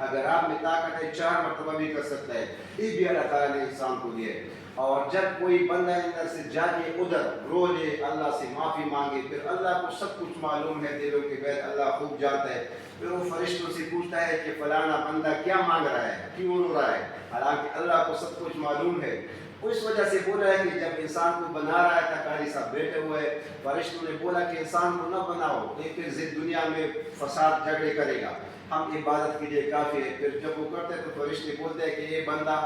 اگر آپ میں طاقت ہے 4 مرتبہ بھی کر سکتا ہے، یہ بھی اللہ تعالیٰ نے انسان کو دیا ہے۔ اور جب کوئی بندہ اندر سے جاگے ادھر رو لے، اللہ سے معافی مانگے، پھر اللہ کو سب کچھ معلوم ہے دلوں کے بید، اللہ خوب جانتا ہے، پھر وہ فرشتوں سے پوچھتا ہے کہ فلانا بندہ کیا مانگ رہا ہے، کیوں رو رہا ہے، حالانکہ اللہ کو سب کچھ معلوم ہے۔ اس وجہ سے بولا ہے کہ جب انسان کو بنا رہا تھا، قاری صاحب بیٹھے ہوئے، فرشتوں نے بولا کہ انسان کو نہ بناؤ، ایک دنیا میں فساد جھگڑے کرے گا، ہم عبادت کے لیے کافی ہے۔ پھر جب وہ کرتے ہیں تو فرشتے بولتے ہیں کہ یہ بندہ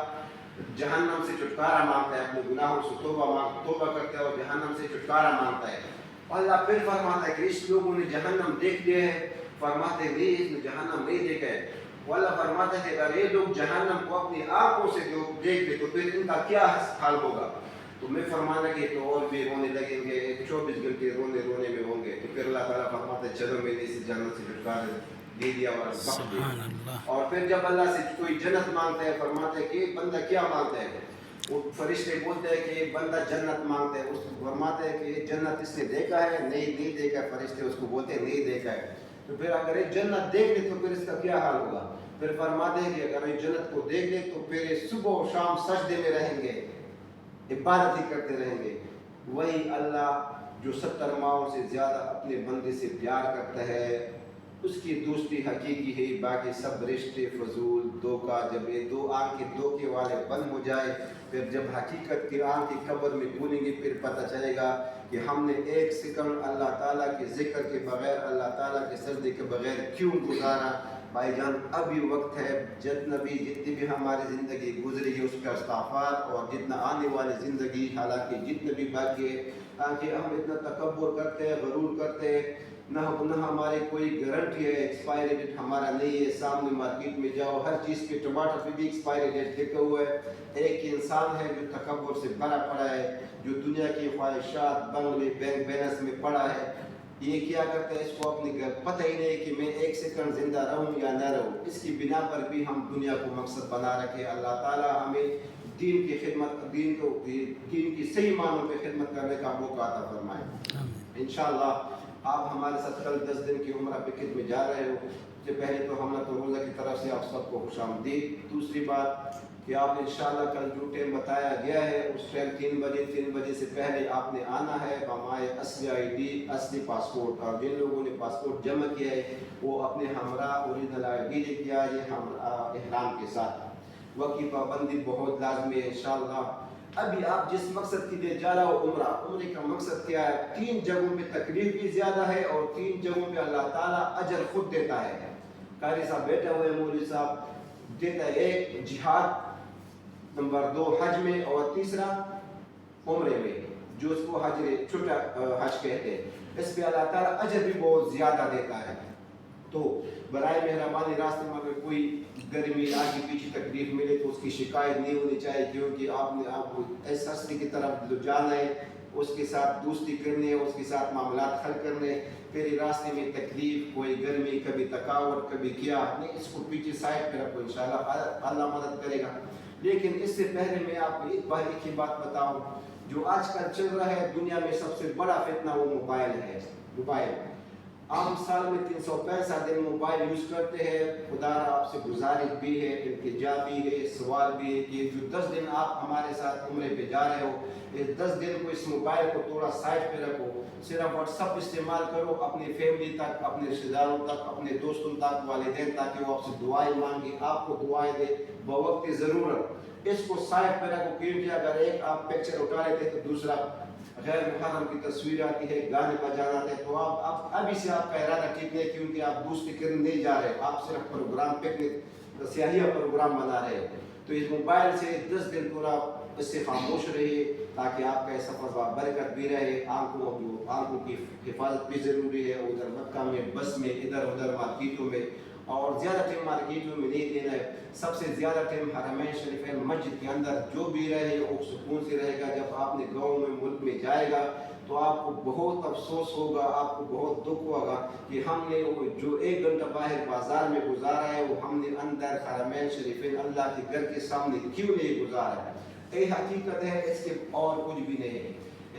جہنم سے چھٹکارا مانگتا ہے، اپنے گناہوں سے توبہ کرتا ہے اور جہنم سے چھٹکارا مانگتا ہے۔ اللہ پھر فرماتا ہے کہ اس لوگوں نے جہنم دیکھ لیا ہے، فرماتے ہیں نہیں، اس نے جہنم نہیں دیکھا ہے۔ اللہ فرماتا ہے کہ اگر یہ لوگ جہنم کو اپنی آنکھوں سے دیکھ لے تو پھر ان کا کیا حال ہوگا؟ تو میں فرمانے لگے تو اور بھی رونے لگیں گے، 24 گھنٹے رونے میں ہوں گے۔ تو پھر اللہ تعالیٰ فرماتا ہے چلو میں نے اس جنت سے چھٹکارا دے دیا اور بخش دیا۔ اور پھر جب اللہ سے کوئی جنت مانگتا ہے، فرماتا ہے کہ یہ بندہ کیا مانگتا ہے؟ وہ فرشتے بولتے ہیں کہ یہ بندہ جنت مانگتا ہے، اس کو فرماتا ہے کہ یہ جنت اس نے دیکھا ہے؟ نہیں دیکھا ہے۔ فرشتے اس کو بولتے ہیں نہیں دیکھا ہے۔ تو پھر اگر یہ جنت دیکھ لے تو پھر اس کا کیا حال ہوگا؟ پھر فرماتے ہیں کہ اگر یہ جنت کو دیکھ لے تو پھر یہ صبح و شام سجدے میں رہیں گے، عبادت ہی کرتے رہیں گے۔ وہی اللہ جو 70 ماؤں سے زیادہ اپنے بندے سے پیار کرتا ہے، اس کی دوستی حقیقی ہے، باقی سب رشتے فضول دھوکہ۔ جب یہ دو آنکھیں دھوکے والے بند ہو جائے، پھر جب حقیقت کی آنکھیں قبر میں بھولیں گے، پھر پتہ چلے گا کہ ہم نے ایک سیکنڈ اللہ تعالیٰ کے ذکر کے بغیر، اللہ تعالیٰ کے سجدے کے بغیر کیوں گزارا۔ بھائی جان ابھی وقت ہے، جتنی بھی ہماری زندگی گزری ہے اس کا استغفار، اور جتنا آنے والی زندگی حالانکہ جتنے بھی باقی ہے، تاکہ ہم اتنا تکبر کرتے ہیں، غرور کرتے ہیں، نہ ہماری کوئی گارنٹی ہے، ایکسپائری ڈیٹ ہمارا نہیں ہے۔ سامنے مارکیٹ میں جاؤ، ہر چیز کے ٹماٹر پہ بھی ایکسپائری ڈیٹ لکھا ہوا ہے۔ ایک انسان ہے جو تکبر سے بھرا پڑا ہے، جو دنیا کی خواہشات، بنگلے، بینک بیلنس میں پڑا ہے، یہ کیا کرتا ہے، اس کو اپنی پتہ ہی نہیں کہ میں ایک سیکنڈ زندہ رہوں یا نہ رہوں۔ اس کی بنا پر بھی ہم دنیا کو مقصد بنا رکھے۔ اللہ تعالیٰ ہمیں دین کی خدمت، دین کی صحیح معنوں پہ خدمت کرنے کا موقع عطا فرمائے۔ انشاءاللہ آپ ہمارے ساتھ کل 10 دن کی عمرہ پیکج میں جا رہے ہو۔ اس سے پہلے تو ہم نے تو روزہ کی طرف سے آپ سب کو خوش آمدید۔ دوسری بات کہ آپ انشاءاللہ کل جو ٹائم بتایا گیا ہے اس ٹائم 3 بجے سے پہلے آپ نے آنا ہے بمائے اصلی ID، اصلی پاسپورٹ، اور جن لوگوں نے پاسپورٹ جمع کیا ہے وہ اپنے ہمراہ اوریجنل ID لے کے آئیے احرام کے ساتھ۔ وقت کی پابندی بہت لازمی ہے انشاءاللہ۔ ابھی آپ جس مقصد کے لیے جا رہا ہو عمرے کا مقصد کیا ہے؟ 3 جگہوں پہ تکلیف بھی زیادہ ہے اور 3 جگہوں پہ اللہ تعالیٰ اجر خود دیتا ہے۔ قاری صاحب بیٹھے ہوئے، مولوی صاحب دیتا ہے، ایک جہاد، نمبر 2 حج میں، اور تیسرا عمرے میں، جو اس کو چھوٹا حج کہتے ہیں۔ اس پہ اللہ تعالیٰ اجر بھی بہت زیادہ دیتا ہے۔ تو برائے مہربانی راستے میں اگر کوئی گرمی آگے پیچھے تکلیف ملے تو اس کی شکایت نہیں ہونی چاہیے، کیونکہ آپ کو اس ہستی کی طرف جو جانا ہے، اس کے ساتھ دوستی کرنی ہے، اس کے ساتھ معاملات حل کرنے۔ پھر راستے میں تکلیف، کوئی گرمی، کبھی تھکاوٹ، کبھی کیا نہیں، اس کو پیچھے سائڈ پہ رکھو، انشاءاللہ اللہ مدد کرے گا۔ لیکن اس سے پہلے میں آپ کو ایک ہی بات بتاؤں، جو آج کل چل رہا ہے دنیا میں سب سے بڑا فتنہ وہ موبائل ہے۔ موبائل عام سال میں 365 دن موبائل یوز کرتے ہیں۔ خدا آپ سے گزارش بھی ہے، التجا بھی ہے، سوال بھی ہے کہ جو 10 دن آپ ہمارے ساتھ عمرے پہ جا رہے ہو، اس 10 دن کو اس موبائل کو تھوڑا سائڈ پہ رکھو، صرف واٹس ایپ استعمال کرو اپنی فیملی تک، اپنے رشتہ داروں تک، اپنے دوستوں تک، والدین، تاکہ وہ آپ سے دعائیں مانگے، آپ کو دعائیں دے بوقت ضرورت۔ اس کو سائڈ پہ رکھو، کیونکہ اگر ایک آپ پکچر اٹھا لیتے تو دوسرا غیر محرم کی تصویر آتی ہے، گانے بجانا آتے ہیں، تو آپ ابھی سے آپ کا ارادہ ٹھیک نہیں، کیونکہ آپ دوستی کرنے نہیں جا رہے، آپ صرف پروگرام پکنک سیاحیہ پروگرام بنا رہے ہیں۔ تو اس موبائل سے 10 دن تھوڑا اس سے خاموش رہیے، تاکہ آپ کا سفر برکت بھی رہے۔ آنکھوں کی حفاظت بھی ضروری ہے، ادھر مکہ میں، بس میں، ادھر ادھر مارکیٹوں میں، اور زیادہ ٹائم مارکیٹوں میں نہیں دینا ہے۔ سب سے زیادہ ٹائم حرمین شریفین مسجد کے اندر جو بھی رہے وہ سکون سے رہے گا۔ جب آپ نے گاؤں میں، ملک میں جائے گا تو آپ کو بہت افسوس ہوگا، آپ کو بہت دکھ ہوگا کہ ہم نے جو 1 گھنٹہ باہر بازار میں گزارا ہے وہ ہم نے اندر حرمین شریفین اللہ کے گھر کے سامنے کیوں نہیں گزارا ہے۔ یہ حقیقت ہے، اس کے اور کچھ بھی نہیں ہے۔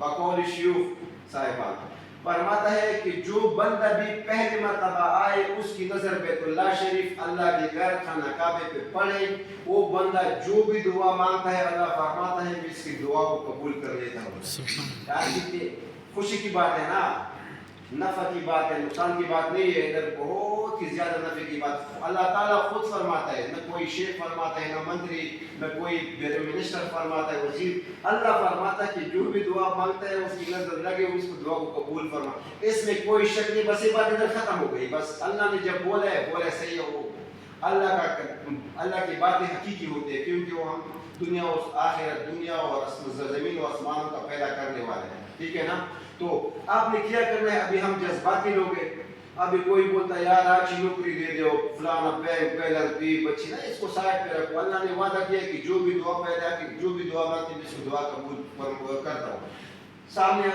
بقول شیوخ صاحبان فرماتا ہے کہ جو بندہ بھی پہلی مرتبہ آئے اس کی نظر بیت اللہ شریف اللہ کے گھر خانہ کعبے پہ پڑے وہ بندہ جو بھی دعا مانگتا ہے اللہ فرماتا ہے کہ اس کی دعا کو قبول کر لیتا ہوں. کتنی خوشی کی بات ہے نا, نفع کی بات ہے, نقصان کی بات نہیں ہے, ادھر بہت ہی زیادہ نفع کی بات. اللہ تعالیٰ خود فرماتا ہے, نہ کوئی شیخ فرماتا ہے, نہ منتری, نہ کوئی منسٹر فرماتا ہے, وزیر. اللہ فرماتا ہے کہ جو بھی دعا مانگتا ہے اس کی نظر لگے اس کو دعا کو قبول فرما. اس میں کوئی شک نہیں, بس یہ بات ادھر ختم ہو گئی. بس اللہ نے جب بولا ہے بولا صحیح ہو. اللہ کی باتیں حقیقی ہوتی ہے کیونکہ وہ ہم دنیا اور آخرت, دنیا اور زمین و آسمانوں کا پیدا کرنے والے ہیں. ٹھیک ہے نا. تو آپ نے کیا کرنا ہے, ابھی ہم جذباتی لوگ ہیں. ابھی کوئی بولتا ہے یار اچھی نوکری دے دو, فلانا بینک بیلنس بھی بچی نا, اس کو سائڈ پہ رکھو. اللہ نے وعدہ کیا کہ جو بھی دعا پیدا کی, جو بھی دعا مانگتی ہے اس کو دعا قبول کرتا ہوں. سامنے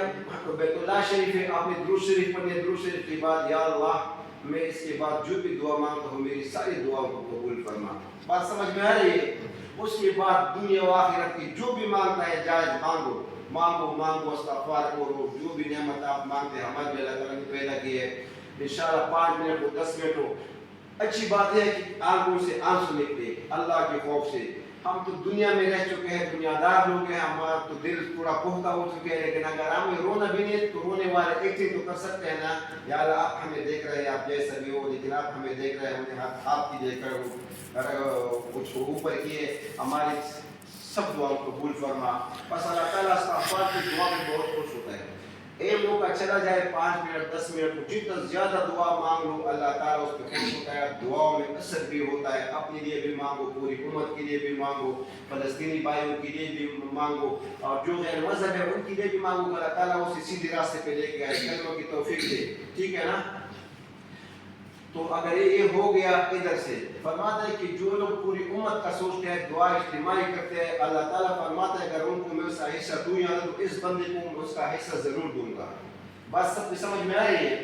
بیت اللہ شریف ہے, آپ نے درود شریف پڑھنی ہے. درود شریف کے بعد یا اللہ میں اس کے بعد جو بھی دعا مانگتا ہوں میری ساری دعاؤں کو قبول فرما. بات سمجھ میں آ رہی ہے. اس کے بعد دنیا و آخرت کی جو بھی مانگتا ہے جائز مانگو, مانگو استغفار کرو. جو بھی نعمت آپ مانگتے ہیں ہمارے لیے اللہ تعالیٰ نے پیدا کی ہے. انشاءاللہ 5 منٹ ہو 10 منٹ ہو. اچھی بات ہے کہ آنکھوں سے آنسو نکلے اللہ کے خوف سے. ہم تو دنیا میں رہ چکے ہیں, دنیا دار لوگ ہیں, ہمارا تو دل تھوڑا پختہ ہو چکے ہیں, لیکن اگر ہمیں رونا بھی نہیں تو رونے والے ایکٹنگ تو کر سکتے ہیں نا. یا اللہ آپ ہمیں دیکھ رہے ہیں, آپ جیسا بھی ہو, لیکن آپ ہمیں دیکھ رہے ہیں, آپ کی دیکھ کر کچھ اوپر کیے, ہماری سب دعاؤں کو قبول فرما. بس اللہ تعالیٰ استغفار کی دعا میں بہت خوش ہوتا ہے. ایک موقع چلا جائے 5 منٹ 10 منٹ, جتنا زیادہ دعا مانگ لو اللہ تعالیٰ اس پہ خوش ہوتا ہے. دعاؤں میں اثر بھی ہوتا ہے. اپنے لیے بھی مانگو, پوری امت کے لیے بھی مانگو, فلسطینی بھائیوں کے لیے بھی مانگو, اور جو غیر مذہب ہے ان کے لیے بھی مانگو. اللہ تعالیٰ اسے سیدھے راستے پہ لے کے آئے, کلمہ کی توفیق دے. ٹھیک ہے نا. تو اگر یہ ہو گیا ادھر سے, فرماتا ہے کہ جو لوگ پوری امت کا سوچتے ہیں, دعا اجتماعی کرتے ہیں, اللہ تعالیٰ فرماتا ہے اگر ان کو میں اس کا حصہ دوں یا تو اس بندے کو میں اس کا حصہ ضرور دوں گا. بات سب کو سمجھ میں آ رہی ہے.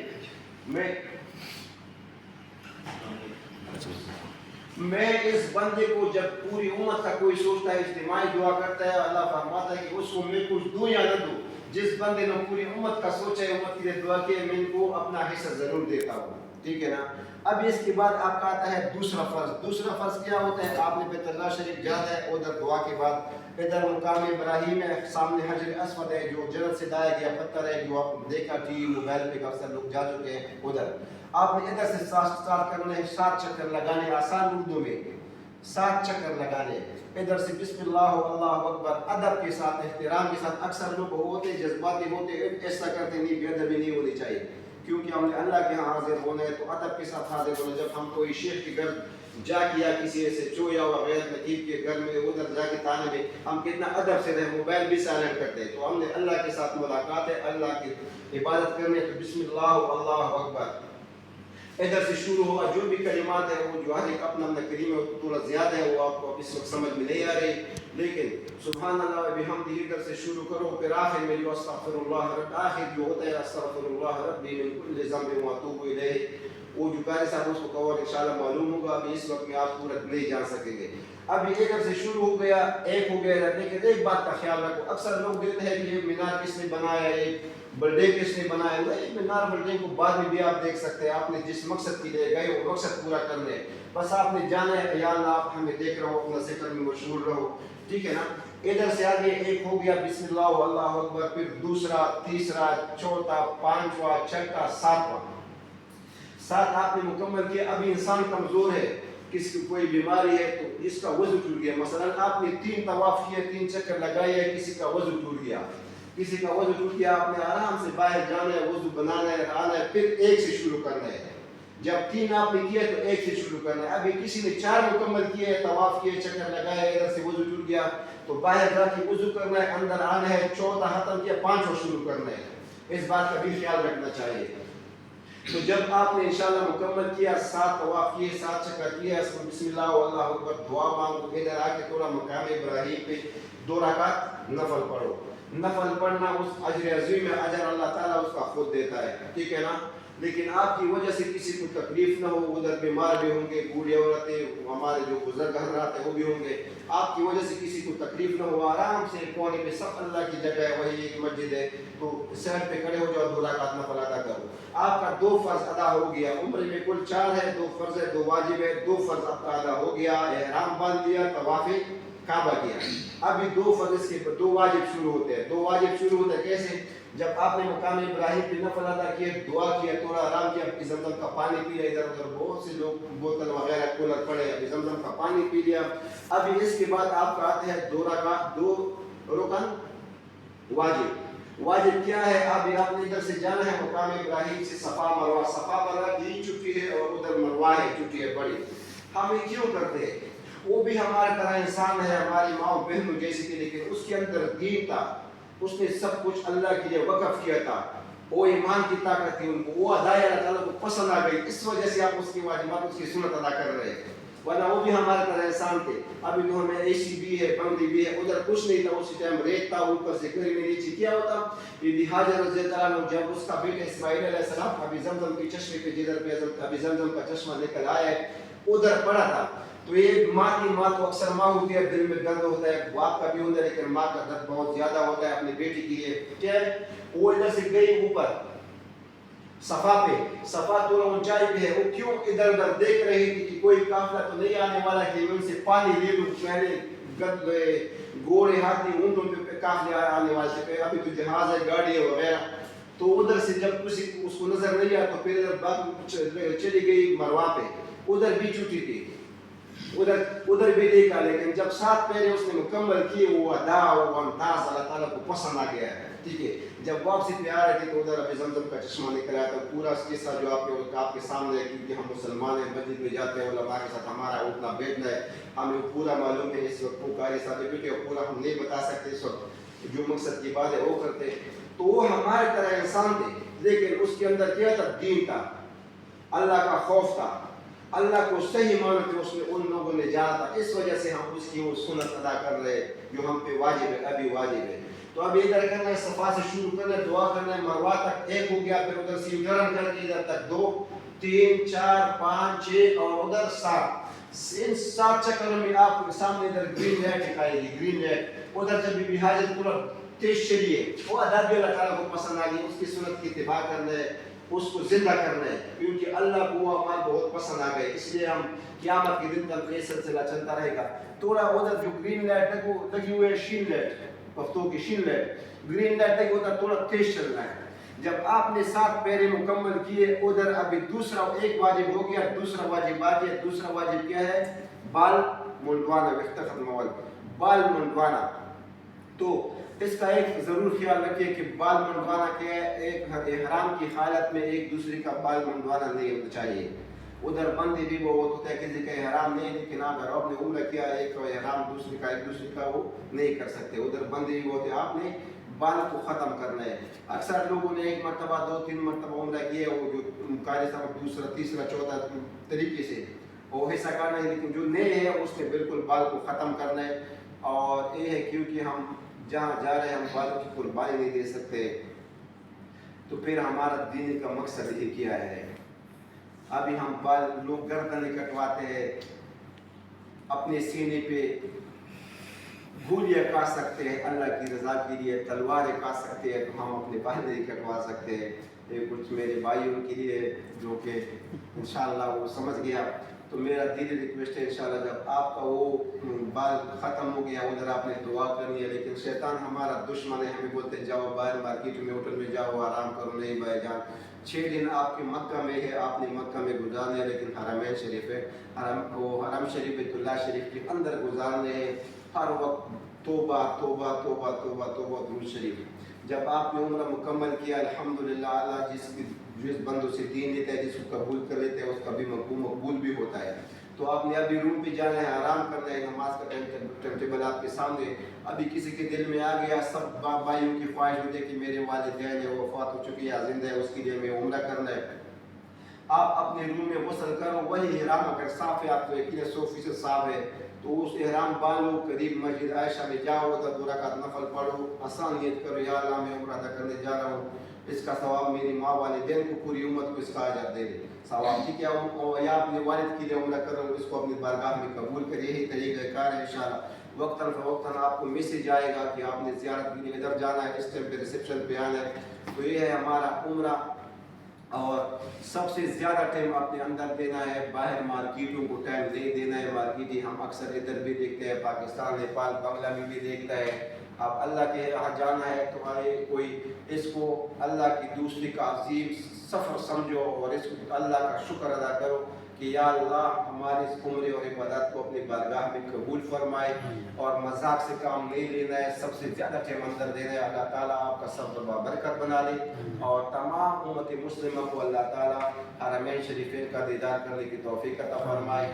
میں اس بندے کو جب پوری امت کا کوئی سوچتا ہے, اجتماعی دعا کرتا ہے, اللہ فرماتا ہے کہ اس کو میں کچھ دوں یا نہ دوں. جس بندے نے پوری امت کا سوچا ہے, امت کے لیے دعا کی, میں ان کو اپنا حصہ ضرور دیتا ہوں. ٹھیک ہے نا. اب اس کے بعد آپ کا آتا ہے دوسرا فرض. دوسرا فرض کیا ہوتا ہے, آپ نے بیت اللہ شریف جانا ہے, ادھر دعا کے بعد ادھر مقام ابراہیم ہے, سامنے حجر اسود ہے جو جنت سے لایا گیا پتھر ہے, جو آپ نے دیکھا ٹی وی موبائل پہ اکثر لوگ جا چکے ہیں. ادھر آپ نے ادھر سے 7 کرنے ہیں, 7 چکر لگانے, آسان اردو میں 7 چکر لگانے. ادھر سے بسم اللہ اللہ اکبر, ادب کے ساتھ, احترام کے ساتھ. اکثر لوگ ہوتے جذباتی ہوتے, ایسا کرتے نہیں, بے ادبی نہیں ہونی چاہیے, کیونکہ ہم نے اللہ کے ہاں حاضر ہونا ہے تو ادب کے ساتھ حاضر ہونا. جب ہم کوئی شیخ کے گھر جا کیا, کسی ایسے چویا ہوا غیر نقیب کے گھر میں ادھر جا کے تانے میں, ہم کتنا ادب سے رہے, موبائل بھی سائلنٹ کرتے ہیں. تو ہم نے اللہ کے ساتھ ملاقات ہے, اللہ کی عبادت کرنے, تو بسم اللہ اللہ اکبر ادھر سے شروع ہوا. جو بھی کلمات ہیں وہ جو ہر ایک اپنا اپنا کریم ہے, تھوڑا زیادہ ہے, وہ آپ کو اس وقت سمجھ میں نہیں آ رہی, لیکن سبحان اللہ و بحمدہ ادھر سے شروع کرو. پھر آخر میں جو استغفر اللہ رب, آخر جو ہوتا ہے استغفر اللہ ربی من کل ذنب واتوب الیہ, وہ جو قاری صاحب اس کو کور انشاءاللہ معلوم ہوگا. ابھی اس وقت میں آپ پورا نہیں جان سکیں گے. ابھی ادھر سے شروع ہو گیا, ایک ہو گیا, لیکن ایک بات کا خیال رکھو. اکثر لوگ دیتے ہیں کہ یہ مینار کس نے بنایا, یہ بلڈنگ کس نے بنایا. نہیں, مینار بلڈنگ کو بعد میں بھی آپ دیکھ سکتے ہیں. آپ نے جس مقصد کے لیے گئے وہ مقصد پورا کرنے, بس آپ نے جانا ہے یا اللہ آپ ہمیں دیکھ رہو, اپنا ذکر میں مشغول رہو. ٹھیک ہے نا. ادھر سے آگے ایک ہو گیا بسم اللہ اللہ اکبر, پھر دوسرا, تیسرا, چوتھا, 5واں, 6واں, 7واں. 7 آپ نے مکمل کیا. ابھی انسان کمزور ہے, کسی کو کوئی بیماری ہے تو اس کا وضو ٹوٹ گیا. مثلا آپ نے 3 طواف کیے, 3 چکر لگائے, کسی کا وضو ٹوٹ گیا, کسی کا وضو ٹوٹ گیا, آپ نے آرام سے باہر جانا ہے, وضو بنانا ہے, آنا ہے, پھر 1 سے شروع کرنا ہے. جب 3 آپ نے کیا تو 1 سے شروع کرنا ہے. ابھی کسی نے 4 مکمل کیے, طواف کیے, چکر لگائے, ادھر سے وضو ٹوٹ گیا تو باہر جا کے وضو کرنا ہے, اندر آنا ہے, 4تھا ختم کیا, 5واں شروع کرنا ہے. اس بات کا بھی خیال رکھنا چاہیے. تو جب آپ نے انشاءاللہ مکمل کیا, 7 طواف کیے, 7 چکر کیا, اس میں بسم اللہ اللہ اکبر دعا مانگو. ادھر آ کے تھوڑا مقام ابراہیم پہ 2 رکعت نفل پڑھو. نفل پڑھنا اس اجر عظیم ہے, اجر اللہ تعالیٰ اس کا خود دیتا ہے. ٹھیک ہے نا. لیکن آپ کی وجہ سے کسی کو تکلیف نہ ہو. ادھر بیمار بھی ہوں گے, بوڑھے عورتیں, ہمارے جو بزرگ حضرات ہیں وہ بھی ہوں گے. آپ کی وجہ سے کسی کو تکلیف نہ ہو, آرام سے کونے پہ سب اللہ کی جگہ ہے, وہی ایک مسجد ہے, تو سہر پہ کھڑے ہو جاؤ, 2 رکعت نفل ادا کرو. آپ کا 2 فرض ادا ہو گیا. عمر میں کل 4 ہے, 2 فرض ہے, 2 واجب ہے. 2 فرض آپ کا ادا ہو گیا, احرام باندھ لیا, طواف کعبہ کیا. ابھی 2 فرض کے 2 واجب شروع ہوتے ہیں. 2 واجب شروع ہوتے ہیں کیسے؟ جب آپ نے مقام ابراہیم پہ نفل ادا کیا, دعا کیا, تھوڑا آرام کیا, ابھی زمزم کا پانی پی لیا. ادھر ادھر بہت سے لوگ بوتل وغیرہ کولر پڑے, ابھی زمزم کا پانی پی لیا. ابھی اس کے بعد آپ کا آتے ہیں 2 رکعت, 2 رکن واجب. واجب کیا ہے؟ ابھی آپ نے ادھر سے جانا ہے مقام ابراہیم سے صفا مروہ. صفا مروہ کی چٹی ہے اور ادھر مروہ ہے, چٹی ہے بڑی. ہم یہ کیوں کرتے ہیں؟ وہ بھی ہمارے طرح انسان ہے, ہماری ماں و بہنوں جیسی تھی, لیکن اس کے اندر دین تھا. اس نے سب کچھ اللہ کے لیے وقف کیا تھا. وہ ایمان کی طاقت تھی ان کو, وہ ادائی اللہ تعالیٰ کو پسند آ گئی, اس وجہ سے آپ اس کی واجبات, اس کی سنت ادا کر رہے ہیں. ورنہ وہ بھی ہمارے طرح انسان تھے. ابھی تو ہمیں اے سی بھی ہے, بنگلی بھی ہے, ادھر کچھ نہیں تھا. اسی ٹائم ریت تھا, اوپر سے گھر میں نیچے کیا ہوتا. یہ حاجر رضی اللہ عنہ جب اس کا بیٹا اسماعیل علیہ السلام ابھی زمزم کے چشمے پہ, جدھر پہ ابھی زمزم کا چشمہ نکل آیا ہے, ادھر پڑا تھا. تو یہ ماں کی ماں تو اکثر ماں ہوتی ہے, دل میں درد ہوتا ہے, باپ کا بھی ہوتا ہے, لیکن ماں کا درد بہت زیادہ ہوتا ہے اپنی بیٹی کے لیے. کیا ہے؟ وہ ادھر سے گئی اوپر صفا پہ, صفا تو اونچائی پہ ہے. وہ کیوں ادھر ادھر دیکھ رہی تھی کہ کوئی قافلہ تو نہیں آنے والا کہ میں ان سے پانی لے لوں. پہلے گھوڑے, ہاتھی, اونٹوں پہ قافلے آنے والے تھے, ابھی تو جہاز ہے, گاڑی ہے وغیرہ. تو ادھر سے جب کسی اس کو نظر نہیں آیا تو پھر ادھر چلی گئی مروہ پہ. ادھر بھی چوٹی تھی, ادھر بھی دیکھا, لیکن جب 7 پہرے اس نے مکمل کیے, وہ ادا, وہ انداز اللہ تعالیٰ کو پسند آ گیا ہے. ٹھیک ہے, جب واپسی پہ آ رہے تھے تو ادھر ابھی زمزم کا چشمہ نکل آیا تھا. پورا قصہ جو آپ کے سامنے ہے, کیونکہ ہم مسلمان ہیں, مسجد میں جاتے ہیں, علماء کے ساتھ ہمارا اٹھنا بیٹھنا ہے, ہمیں پورا معلوم ہے. اس وقت وہ قاری صاحب بیٹھے, پورا ہم نہیں بتا سکتے اس وقت, جو مقصد کی بات ہے وہ کرتے. تو وہ ہمارے طرح انسان تھے, لیکن اس کے اندر کیا تھا؟ دین تھا, اللہ کا خوف تھا, اللہ کو صحیح معنی پہ اس نے ان لوگوں نے جانا تھا. اس وجہ سے ہم اس کی وہ سنت ادا کر رہے جو ہم پہ واجب ہے, ابھی واجب ہے. تو اب ادھر کرنا ہے, صفا سے شروع کرنا ہے, دعا کرنا ہے, مروہ تک 1 ہو گیا. پھر ادھر سے یوٹرن کر کے ادھر تک 2, 3, 4, 5, 6 اور ادھر 7. ان 7 چکر میں آپ کے سامنے ادھر گرین لائٹ دکھائے گی, گرین لائٹ. ادھر جب بھی حاجت پورا تیز چلیے, وہ ادا بھی اللہ تعالیٰ کو پسند آ گئی. اس کی سنت کی اتباع کرنا ہے, اس کو زندہ کرنا ہے, کیونکہ اللہ کو وہ اعمال بہت پسند آ گئے. اس لیے ہم قیامت کے دن تک یہ سلسلہ چلتا رہے گا. تھوڑا ادھر جو گرین لائٹ لگی ہوئی ہے, شین لائٹ, پختوں کی شین لائٹ, گرین لائٹ لگی ادھر تھوڑا تیز چلنا ہے. جب آپ نے 7 پہرے مکمل کیے, ادھر ابھی دوسرا 1 واجب ہو گیا, دوسرا واجب آ گیا. دوسرا واجب کیا ہے؟ بال منڈوانا, وقت مول, بال منڈوانا. تو اس کا ایک ضرور خیال رکھیے کہ بال منڈوانا کیا ہے, ایک احرام کی حالت میں ایک دوسرے کا بال منڈوانا نہیں ہونا چاہیے. ادھر بندی بھی وہ ہوتا ہے کسی کا احرام نہیں, لیکن اگر آپ نے عمرہ کیا, ایک احرام دوسرے کا وہ نہیں کر سکتے. ادھر بندی بھی ہوتے, آپ نے بال کو ختم کرنا ہے. اکثر لوگوں نے 1 مرتبہ 2, 3 مرتبہ عمرہ کیا, وہ جو قاری صاحب دوسرا, تیسرا, چوتھا طریقے سے وہ حصہ کرنا ہے. لیکن جو نئے ہے اس نے بالکل بال کو ختم کرنا ہے. اور یہ ہے کیونکہ ہم جہاں جا رہے ہیں, ہم بالوں کی قربانی نہیں دے سکتے, تو پھر ہمارا دین کا مقصد ہی کیا ہے. ابھی ہم بال, لوگ گردنیں کٹواتے ہیں, اپنے سینے پہ گولیاں کاٹ سکتے ہیں اللہ کی رضا کے لیے, تلواریں کاٹ سکتے ہیں, تو ہم اپنے بال نہیں کٹوا سکتے. یہ کچھ میرے بھائیوں کے لیے جو کہ انشاءاللہ وہ سمجھ گیا. تو میرا دلی ریکویسٹ ہے, انشاءاللہ جب آپ کا وہ بال ختم ہو گیا, ادھر آپ نے دعا کرنی ہے. لیکن شیطان ہمارا دشمن ہے, ہمیں بولتے جاؤ باہر مارکیٹ میں, ہوٹل میں جاؤ, آرام کرو. نہیں بھائی جان, 6 دن آپ کے مکہ میں ہے, آپ نے مکہ میں گزارنے, لیکن حرمین شریف ہے, حرم شریف بیت اللہ شریف کے اندر گزارنے ہیں. ہر وقت توبہ توبہ توبہ توبہ توبہ درود شریف. جب آپ نے عمرہ مکمل کیا, الحمدللہ, اللہ جس بندوں سے دین لیتا ہے, جس کو قبول کر لیتے ہیں, اس کا بھی مقبول بھی ہوتا ہے. تو آپ نے ابھی روم پہ جانا ہے, آرام کرنا ہے, نماز کا ٹائم ٹیبل آپ کے سامنے. ابھی کسی کے دل میں آ گیا, سب بھائیوں کی خواہش ہوتی ہے کہ میرے والدین ہے وفات ہو چکی ہے, زندہ ہے, اس کے لیے میں عمرہ کرنا ہے. آپ اپنے روم میں غسل کرو, وہی احرام اگر صاف ہے, آپ کو یقین ہے 100% صاف ہے, تو اس احرام باندھو، قریب مسجد عائشہ میں جاؤ، تو 2 رکعت نفل پڑھو، آسان نیت کرو یا اللہ میں عمرہ ادا کرنے جا رہا ہوں، اس کا ثواب میری ماں والدین کو، پوری امت کو اس کا اجر دے دے ثواب، ٹھیک ہے؟ یا اپنے والد کے لیے عمرہ کرو، اس کو اپنی بارگاہ میں قبول کرے، یہی طریقہ کار ہے انشاءاللہ۔ وقتاً فوقتاً آپ کو میسیج آئے گا کہ آپ نے زیارت کے لیے ادھر جانا ہے، اس ٹائم پہ ریسیپشن پہ آنا ہے۔ تو یہ ہے ہمارا عمرہ، اور سب سے زیادہ ٹائم اپنے اندر دینا ہے، باہر مارکیٹوں کو ٹائم نہیں دینا ہے۔ مارکیٹیں ہم اکثر ادھر بھی دیکھتے ہیں، پاکستان، نیپال، بنگلہ میں بھی دیکھتا ہے۔ آپ اللہ کے یہاں جانا ہے تو کوئی اس کو اللہ کی دوسری کا عظیم سفر سمجھو، اور اس کو اللہ کا شکر ادا کرو کہ یا اللہ ہمارے اس عمرے اور عبادت کو اپنی بارگاہ میں قبول فرمائے، اور مذاق سے کام نہیں لینا ہے، سب سے زیادہ ٹائم اندر دینا ہے۔ اللہ تعالیٰ آپ کا سب برکت بنا لے، اور تمام امت مسلمہ کو اللہ تعالیٰ حرمین شریفین کا دیدار کرنے کی توفیق عطا فرمائے،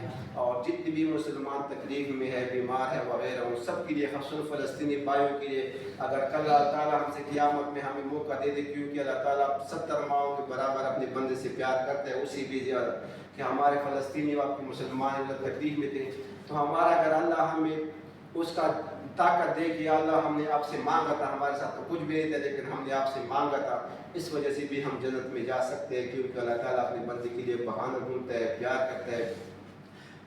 اور جتنی بھی مسلمان تکلیف میں ہے، بیمار ہے وغیرہ، ان سب کے لیے، خصوصاً فلسطینی بھائیوں کے لیے، اگر کل اللہ تعالیٰ ہم سے قیامت میں ہمیں موقع دے دے، کیونکہ اللہ تعالیٰ 70 ماؤں کے برابر اپنے بندے سے پیار کرتا ہے، اسی بھی زیادہ کہ ہمارے فلسطینی وقت مسلمان تکلیف میں تھے، تو ہمارا اگر اللہ ہمیں اس کا طاقت دے کہ اللہ ہم نے آپ سے مانگا تھا، ہمارے ساتھ تو کچھ بھی نہیں تھا لیکن ہم نے آپ سے مانگا تھا، اس وجہ سے بھی ہم جنت میں جا سکتے ہیں، کیونکہ اللہ تعالیٰ اپنے بندے کے لیے بہانہ ڈھونڈتا ہے، پیار کرتا ہے۔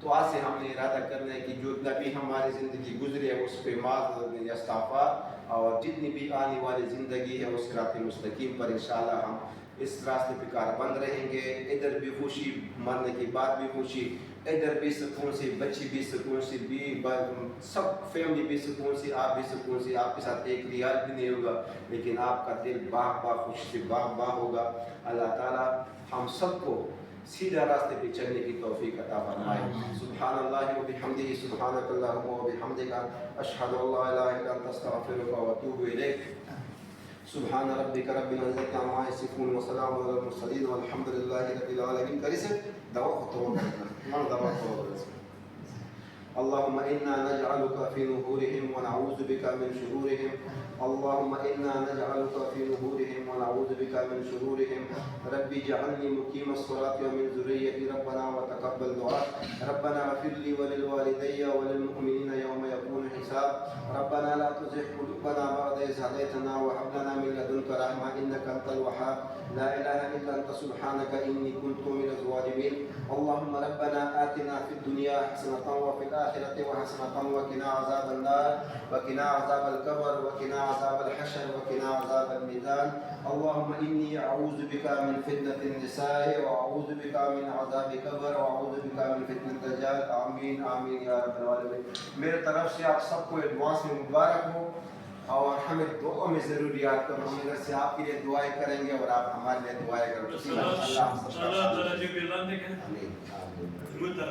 تو آج سے ہم نے ارادہ کرنا ہے کہ جو بھی ہماری زندگی گزری ہے اس پہ معذرت یا استغفار، اور جتنی بھی آنے والی زندگی ہے اس صراط مستقیم پر انشاءاللہ ہم اس راستے پہ کاربند رہیں گے۔ ادھر بھی خوشی، مرنے کے بعد بھی خوشی، ادھر بھی سکون سے، بچی بھی سکون سے، سب فیملی بھی سکون سے، آپ بھی سکون سے، آپ کے ساتھ ایک ریال بھی نہیں ہوگا لیکن آپ کا دل باغ باغ خوشی سے باغ باغ ہوگا۔ اللہ تعالیٰ ہم سب کو سیدھا راستے پہ چلنے کی توفیق عطا فرمائے۔ سبحان اللہ و بحمدہ، سبحانک اللہم و بحمدک، اشہد ان لا الہ الا انت، استغفرک و اتوب الیک۔ سبحان ربک رب العزت عما یصفون وسلام علی المرسلین والحمد للہ رب العالمین۔ کری سے دعا خطوہ کرنا، دعا خطوہ کرنا۔ اللهم إنا نجعلك في نحورهم ونعوذ بك من شرورهم، اللهم إنا نجعلك في نحورهم ونعوذ بك من شرورهم، ربي اجعلني مقيم الصلاة ومن ذريتي، ربنا وتقبل دعاء، ربنا اغفر لي وللوالدي وللمؤمنين يوم يقوم الحساب، ربنا لا تزغ قلوبنا بعد إذ هديتنا وهب لنا من لدنك رحمة إنك أنت الوهاب، لا إله إلا أنت سبحانك إني كنت من الظالمين، اللهم ربنا آتنا في الدنيا حسنة وفي الآخرة وحسنة وقنا عذاب النار وقنا عذاب القبر وقنا عذاب الحشر وقنا عذاب الميزان، اللهم إني أعوذ بك من فتنة النساء وأعوذ بك من عذاب قبر وأعوذ بك من فتنة الدجال، آمین آمین یا رب العالمین۔ میرے طرف سے آپ سب کو ایڈوانس میں مبارک ہو، اور ہمیں دعا میں ضرور یاد کرو، ہم ادھر سے آپ کے لیے دعائیں کریں گے اور آپ ہمارے لیے دعائیں کرو۔ اللہ